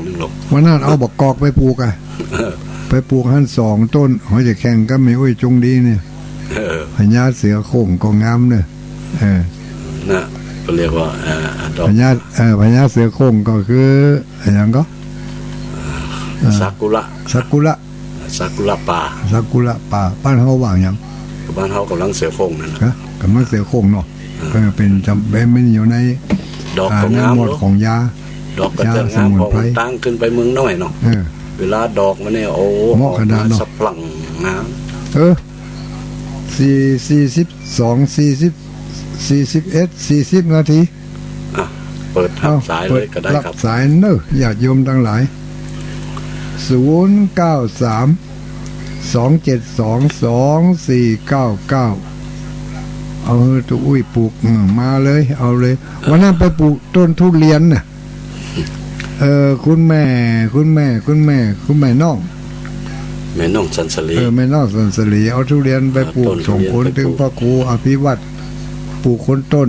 นึงหรอกวันนั้นเอาบักกอกไปปลูกอ่ะไปปลูกหั่น2 ต้นเขาจะแข่งก็ไม่อุ้ยจงดีเนี่ยพญาเสือโคร่งก็งามเนี่ยน่ะก็เรียกว่าพญาเสือโคร่งก็คืออย่างก็ซากุระป่าบ้านเฮาว่างยังบ้านเฮากำลังเสือโคร่งนั่นนะกำลังเสือโคร่งเนาะเป็นจำเป็นไม่อยู่ในดอกของน้ำของยาดอกก็จะงามของตั้งขึ้นไปเมืองน้อยเนาะเวลาดอกมันเนี่ยโอ้เหมาะขนาดเนาะสะพรั่งน้ำ41 นาทีเปิดทับสายเลยก็ได้ครับสายเนอะญาติโยมทั้งหลาย093 272 2499เอาตัวอุ้ยปลูกมาเลยเอาเลยวันนั้นไปปลูกต้นทุเรียนน่ะคุณแม่น้องสันสลีแม่น้องสันสลีเอาทุเรียนไปปลูกส่งผลถึงพระครูอภิวัตรปลูกคนต้น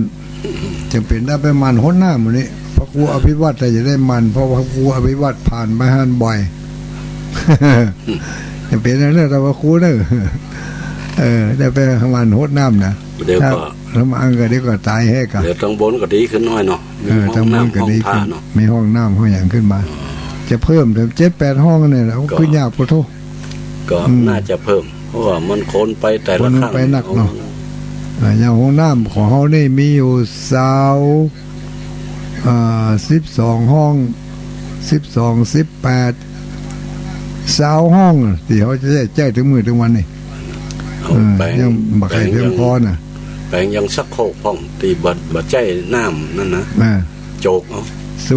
จะเป็นได้ไปมันหดหน้าหมดนี้พระครูอภิวัตรแต่จะได้มันเพราะพระครูอภิวัตรผ่านมาหันบ่อยจะเป็นอะไรแต่พระครูเนอะได้ไปทำมันหดน้ำนะเดี๋ยวก็ทำอังก็เดี๋ยวก็ตายให้กันเดี๋ยวตั้งบนก็ดีขึ้นน้อยเนาะตั้งบนก็ดีขึ้นมีห้องน้ำห้องอย่างขึ้นมาจะเพิ่มถึง7-8 ห้องเนี่ยแล้วขึ้นยากพอโทษก็น่าจะเพิ่มเพราะว่ามันคนไปแต่ละครั้งไปหนักเนาะอย่างห้องน้ำของเขานี่มีอยู่12 ห้อง18 ห้องที่เขาจะแจ้งถึงมือถึงวันนี่ยังบักไข่เพียงพอน่ะแปลงยังสักโคกห้องตีบัดใจน้ำนั่นนะโจกเอา093 272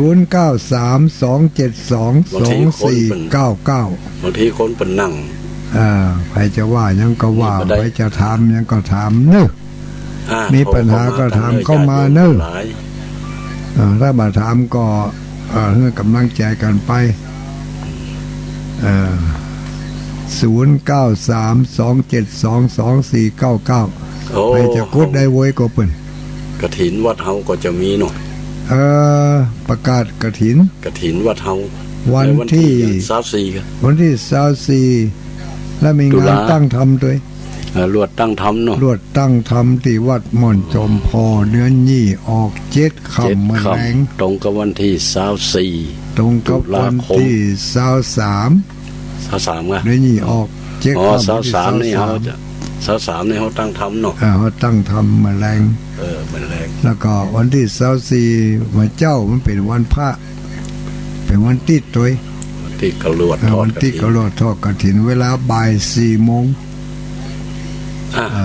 2499บางทีคนเป็นนั่งใครจะว่ายังก็ว่าใครจะทำยังก็ทำเนอะมีปัญหาก็ทำเข้ามาเนอะถ้ามาทำก็ให้กำลังใจกันไป093 272 2499ใครจะกดได้โว้ยก็เปิ่นกฐินวัดเฮาก็จะมีเนาะประกาศกฐินวัดเฮาวันที่24และมีงานตั้งธรรมด้วยรวดตั้งธรรมเนาะรวดตั้งธรรมที่วัดม่อนจอมพอเดือนยี่ออก7 ค่ำแมลงตรงกับวันที่24ตรงกับวันที่23ไงเดือนยี่ออก7 ค่ำ23นี่เฮาจะ23นี่เฮาตั้งธรรมเนาะเฮาตั้งธรรมแมลงแล้วก็วันที่24วันเจ้ามันเป็นวันพระเป็นวันติดตัวที่กระลวดทอดกฐินเวลาบ่าย 4 โมง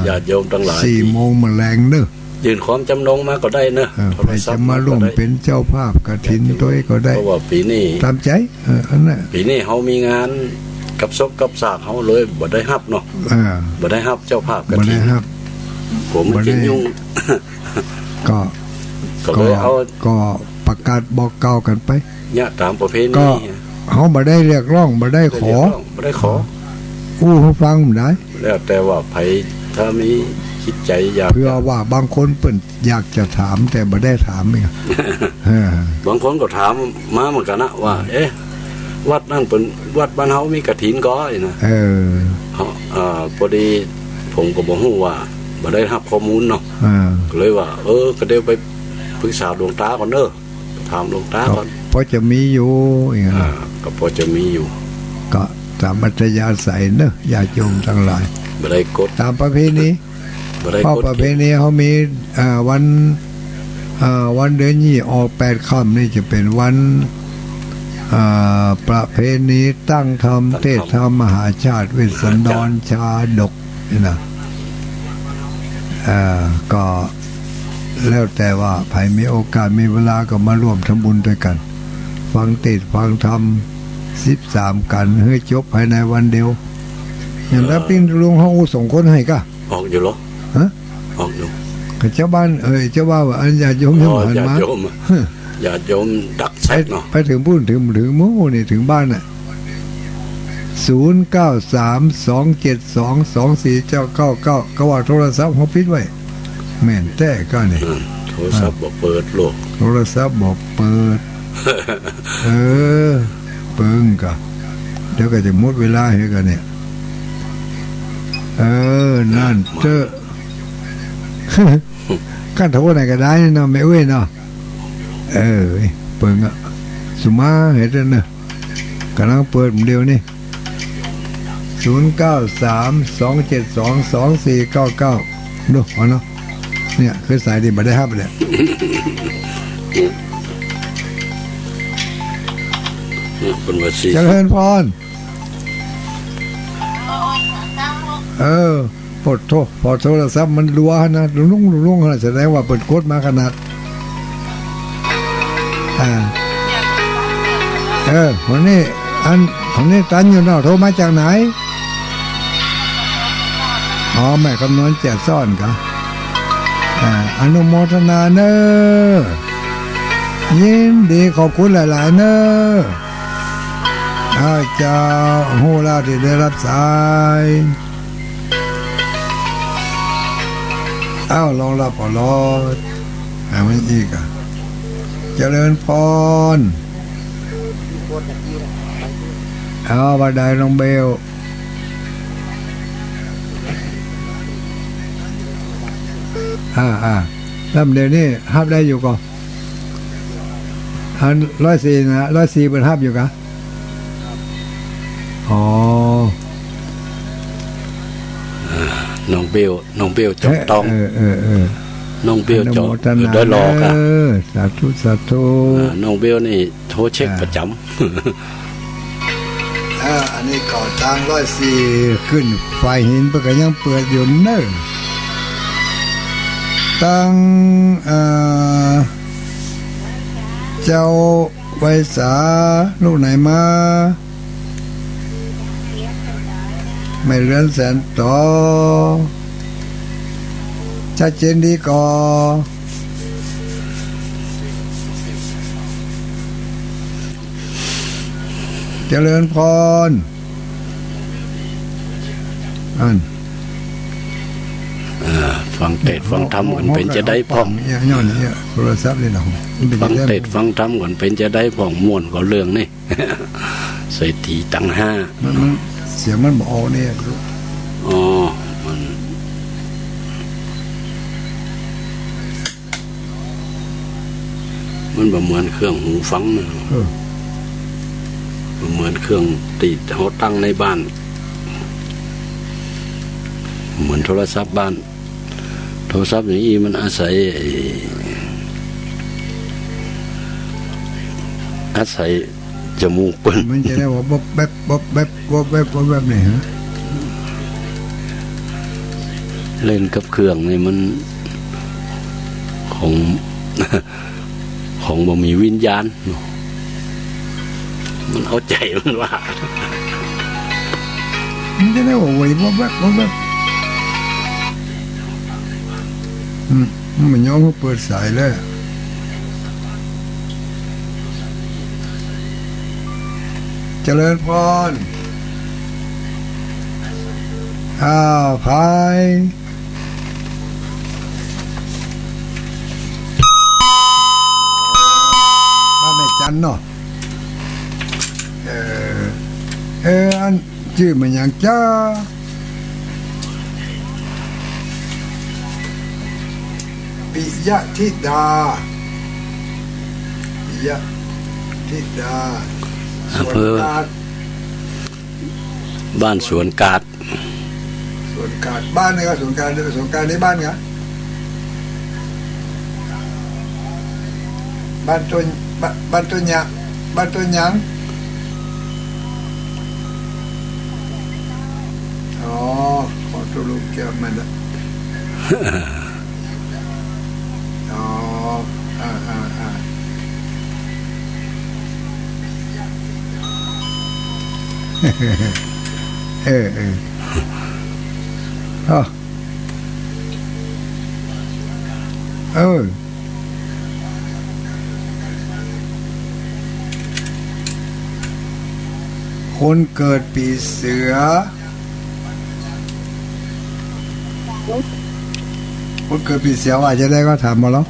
ญาติโยมทั้งหลาย4 โมงแมลงเนอะยืนความจำนงมาก็ได้เนอะใครจะมาร่วมเป็นเจ้าภาพกฐินตัวก็ได้เพราะว่าปีนี้ตามใจอันนั้นปีนี้เฮามีงานกับศพกับสากเฮาเลยบ่ได้รับเนาะบ่ได้รับเจ้าภาพกฐินบ่ได้รับผมมันจะยุ่งก็เลยเอาก็ประกาศบอกเก่ากันไปเนี่ยตามประเพณีก็เฮาบ่ได้เรียกร้องบ่ได้ขอฟังบ่ได้แล้วแต่ว่าไผถ้ามีคิดใจอยากเพื่อว่าบางคนเปิ้นอยากจะถามแต่บ่ได้ถามเองบางคนก็ถามมาเหมือนกันนะว่าวัดนั่นเป็นวัดบ้านเฮามีกฐินก้อยนะพอดีผมก็บ่ฮู้ว่าบ่ได้รับข้อมูลเนาะก็เลยว่าก็เดี๋ยวไปปรึกษาหลวงตาก่อนเด้อถามหลวงตาก่อนพอจะมีอยู่ก็พอจะมีอยู่ก็ตามอัธยาศัยเนอะญาติโยมทั้งหลายบ่ได้กดตามประเพณีเพราะประเพณีเขามีวันเดือนยี่ออก8 ค่ำนี่จะเป็นวันประเพณีตั้งธรรมเทศธรรมมหาชาติเวสสันดรชาดกนี่นะก็แล้วแต่ว่าใครมีโอกาสมีเวลาก็มาร่วมทำบุญด้วยกันฟังเทศน์ฟังธรรม13 กันให้จบภายในวันเดียวอย่างนั้นปิ้งลุงเฮาส่งคนให้ก็ออกอยู่หรอออกอยู่กับเจ้าบ้านเจ้าว่าอันญาติโยมหันมาญาติโยมดักแซดเนาะไปถึงพูดถึงหมู่นี่ถึงบ้านน่ะ093 272 2499ก็ว่าโทรศัพท์เขาปิดไว้แม่นแต่ก็นี่โทรศัพท์บอกเปิดโลกโทรศัพท์บอกเปิด เปิงกะเดี๋ยวก็จะหมดเวลาให้กันเนี่ยนั่นเจอขั้นโทษไหนก็ได้เนาะไม่เว้ยเนาะเปิงอะสุมาเห็นแล้วเนอะกำลังเปิดเดียวนี่0932722499ดูเอาเนาะเนี่ยคือสายดีบัได้ฮับเลยเป็นว่าสิ เจริญพรปดโทษพอโทรศัพท์มันรัวนะลุงขนาดแสดงว่าเปิดโคตรมาขนาดวันนี้วันนี้ตันอยู่เนาะโทรมาจากไหนแม่คำนวณแจกซ่อนกันอนุโมทนาเนอยินดีขอบคุณหลายๆเนอเจ้าโหราที่ได้รับสายลองรับพอรอดมันอีกเจริญพรบัดใดน้องเบลลำเดียวนี่ฮับได้อยู่ก่อน104นะ104เป็นฮับอยู่กะน้องเบลจบต้องน้องเบลจบโดยรอค่ะสาธุน้องเบลนี่โทรเช็คประจำอันนี้ก่อตั้ง104ขึ้นไฟหินเพื่อก็ยังเปิดอยู่เนอะตั้งเจ้าไวสาลูกไหนมาไม่เลื่อนแสนต่อชัดเจนดีก่อเจริญพรฟังเทศฟังธรรมก่อนเป็นจะได้พ่องย้อนเนี่ยโทรศัพท์เลยเนาะฟังเทศฟังธรรมก่อนเป็นจะได้พ่องม่วนก็เรื่องนี่เศรษฐีตั้งห้าเสียงมันบอกเนี่ยมันแบบเหมือนเครื่องหูฟังนะเหมือนเครื่องติดเขาตั้งในบ้านเหมือนโทรศัพท์บ้านโทรศัพท์อย่างนี้มันอาศัยจมูกเปิ้นมันจะได้ว่าบ๊อบแบบนี่ฮะเล่นกับเครื่องนี่มันของบ่มีวิญญาณมันเอาใจมันว่ามันจะได้ว่าไว้บ๊อบแบบมันย้อมเปิดสายเลยเจริญพรพายบ้านแม่จันเนาะอันชื่อมันอย่างจ้าปิยะธิดาอำเภอบ้านสวนกาดบ้านนี่ก็สวนกาดนี่บ้านไงบ้านต้นหยังขอตัวลูกแก้วมันละคนเกิดปีเสือคนเกิดปีเสือว่าจะได้ก็ถามมาแล้ว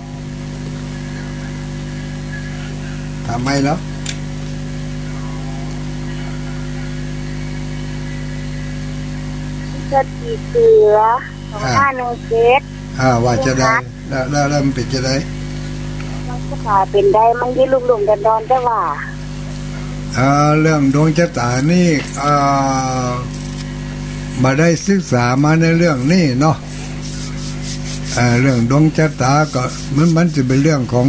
ถามไม่แล้ว กิดปีเสือ2517ว่าจะได้แล้วมันเป็นจะได้มันก็ขาเป็นได้มันยี่ลุงๆดอนๆแต่ว่าเรื่องดวงชะตานี่มาได้ศึกษามาในเรื่องนี้เนาะเรื่องดวงชะตาก็มันจะเป็นเรื่องของ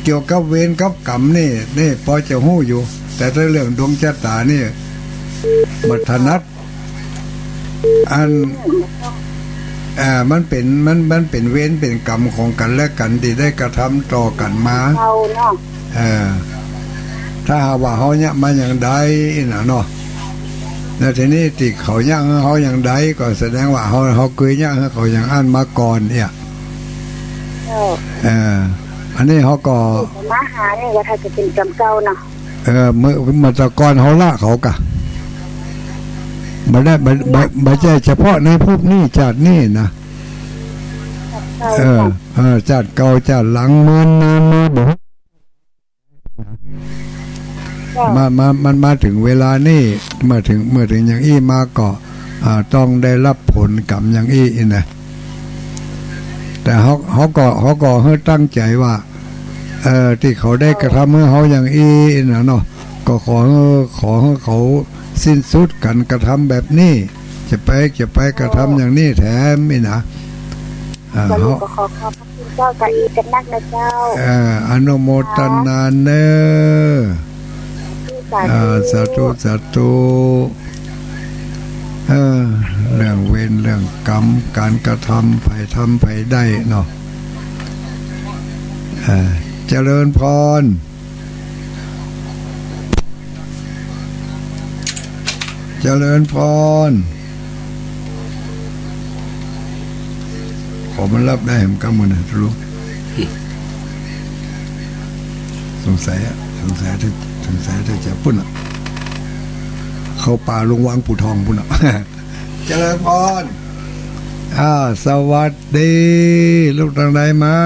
เกี่ยวกับเวรกับกรรมนี่พอจะหู้อยู่แต่ถ้าเรื่องดวงชะตานี่บัถนัดมันเป็นเวรเป็นกรรมของกันและกันที่ได้กระทำต่อกันมาถ้าหาว่าเขาเนี่ยมาอย่างใดนะเนาะแล้วทีนี้ติเขาย่างเขาอย่างใดก็แสดงว่าเขาเคยย่างเขาอย่างอันมาก่อนเนี่ยอันนี้เขาก็มาหาเนี่ยก็ถ้าจะเป็นกรรมเก่าเนาะเมื่อตะกอนเขาละเขากะไม่ใช่เฉพาะในภพนี้ชาตินี้นะชาติเก่าชาติหลังมันมันมาถึงเวลานี้เมื่อถึงอย่างอี้มาก็ต้องได้รับผลกรรมอย่างอี้นะแต่เขาก็ให้ตั้งใจว่าที่เขาได้กระทำให้เขาอย่างอี้นะเนาะก็ขอให้เขาสิ้นสุดกันกระทำแบบนี้จะไปกระทำอย่างนี้แถมไม่นะเขาขอพระคุณเจ้ากับอีกันนักนะเจ้าอนุโมทนาเนสาธุเรื่องเวรเรื่องกรรมการกระทำไผ่ได้เนาะเจริญพรเจริญพรขอมันรับได้เห็นกำมือนะรู้สงสัยถ้าจะปุ่นเข้าป่าลงวางปู่ทองปุ่นเจริญพรสวัสดีลูกทางใดมา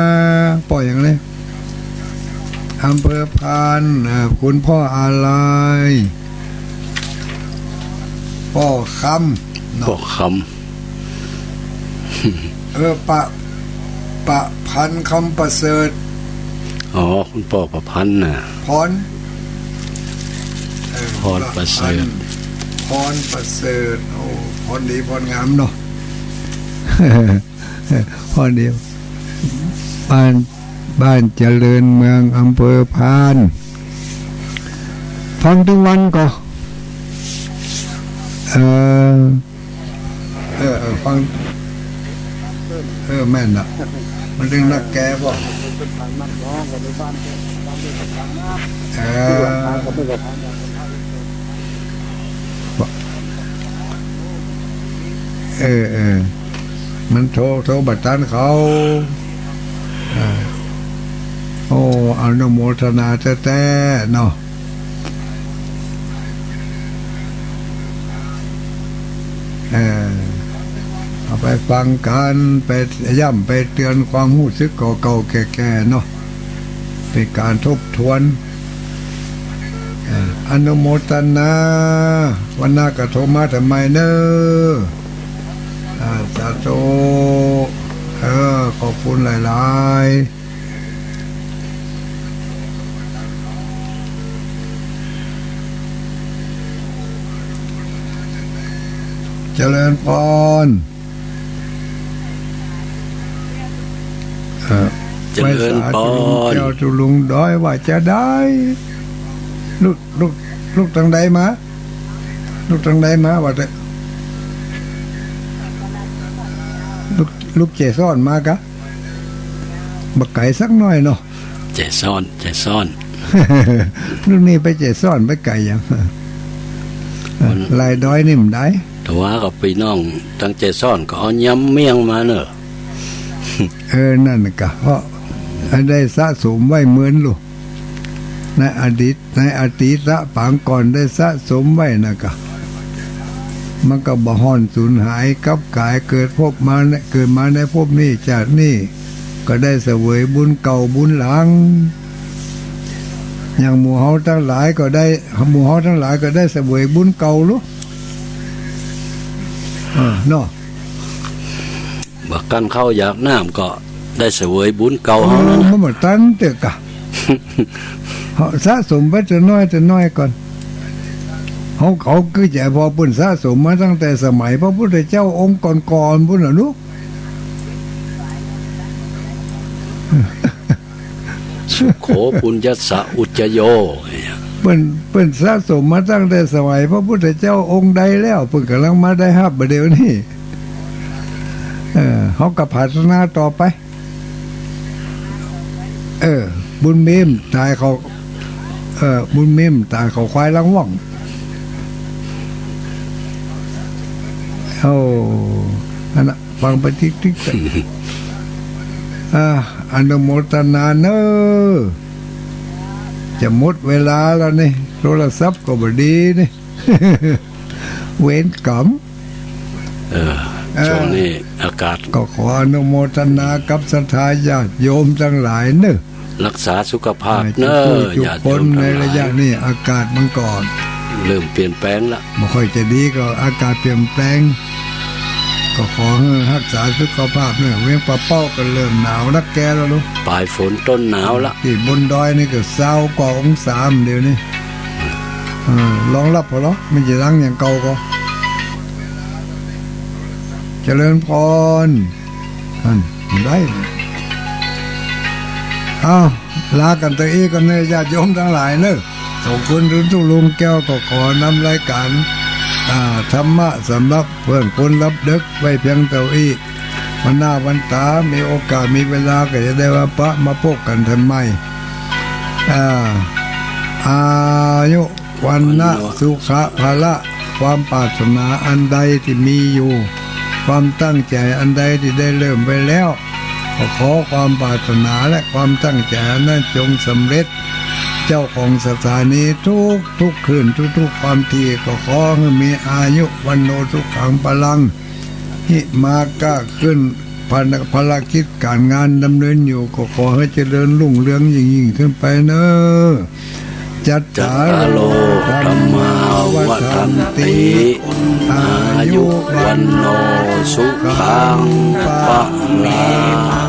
ปล่อยอย่างนี้อำเภอพานคุณพ่ออะไรพ่อคำปะพันคำประเสริฐคุณพ่อประพันธ์น่ะพรประเสริฐโอ้พรดีพรงามเนาะพรเดียวบ้านเจริญเมืองอำเภอพานฟังทุกวันก็ฟังแม่นอ่ะมันเรื่องนักแกบ่มันโทรบัตรตันเขาอนุโมทนาแท้ๆเนาะเอาไปฟังกันไปย่ำไปเตือนความรู้สึกเก่าๆแก่ๆเนาะเป็นการทบทวนอนุโมทนาวันหน้ากระโทรมาทำไมเนอะสาธุขอบคุณหลายๆเจริญพรเจริญพรเจ้าจุลุงด้อยว่าจะได้ลูกทางใดมาว่าแต่ลูกเจซ่อนมากะบักไก่สักหน่อยเนาะเจซ่อนลูกนี่ไปเจซ่อนไปไก่ยังลายด้อยนี่มันได้แต่ว่ากับพี่น้องตั้งเจซ่อนก็เอายำเมี่ยงมาเนอะนั่นกะเพราะได้สะสมไว้เหมือนลูกในอดีตปางก่อนได้สะสมไว้นะกะมันก็บ่ฮ้อนสูญหายกับกายเกิดมาในภพนี้จากนี้ก็ได้เสวยบุญเก่าบุญหลังอย่างหมู่เฮาทั้งหลายก็ได้เสวยบุญเก่าลูกเนาะ บักกันเข้าอยากน้ำก็ได้เสวยบุญเก่าเฮานั่น มันบ่ตันเตกะเฮาสะสมไปจะน้อยก่อนเขาคือจะพอปุ่นสะสมมาตั้งแต่สมัยพระพุทธเจ้าองค์ก่อนๆพุ่นน่ะลูก สุโขปุญญสะอุจจโย เปิ้นสะสมมาตั้งแต่สมัยพระพุทธเจ้าองค์ใดแล้วเพิ่นกำลังมาได้ฮับเดี๋ยวนี้เขาก็พัฒนาต่อไปบุญเมมตายเขาบุญเมมตายเขาควายลังว่องอันน่ะฟังไปติ๊กอนุโมทนาเนอจะหมดเวลาแล้วนี่โทรศัพท์ก็บ่ดีนี่ เว้นกรรมช่วงนี้อากาศก็ขออนุโมทนากับศรัทธาญาติโยมทั้งหลายเนอะรักษาสุขภาพเนอะญาติโยมในระยะนี้อากาศมันก่อนเริ่มเปลี่ยนแปลงละไม่ค่อยจะดีก็อากาศเปลี่ยนแปลงก็ขอให้รักษาสุขภาพเนี่ยเวียงปะเป้าก็เริ่มหนาวนักแกแล้วลูกปลายฝนต้นหนาวละที่บนดอยนี่ก็20 กว่าองศาเดี๋ยวนี้ลองรับพอหรอไม่จะรังอย่างเก่าก็เจริญพรได้ลากันตัวเองกันเนยญาติโยมทั้งหลายเนอะส่งคุณรุ่นทุลุงแก้วก็ขอนำรายการธรรมะสำหรับเพื่อนคนรับดึกไว้เพียงเท่านี้วันหน้าวันตามีโอกาสมีเวลาก็จะได้ว่าพระมาพบกันทำไมอายุวันนะสุขะภละความปรารถนาอันใดที่มีอยู่ความตั้งใจอันใดที่ได้เริ่มไปแล้วขอความปรารถนาและความตั้งใจนั้นจงสำเร็จเจ้าของสถานีทุกคืนทุกความที่ก็ขอให้มีอายุวันโนทุกขังพลังหิมาก้าขึ้นภารกิจการงานดำเนินอยู่ก็ขอให้เจริญรุ่งเรืองยิ่งขึ้นไปเนอะจัตตาโลธรรมาวัฏันติอายุวันโนสุขังปะลัง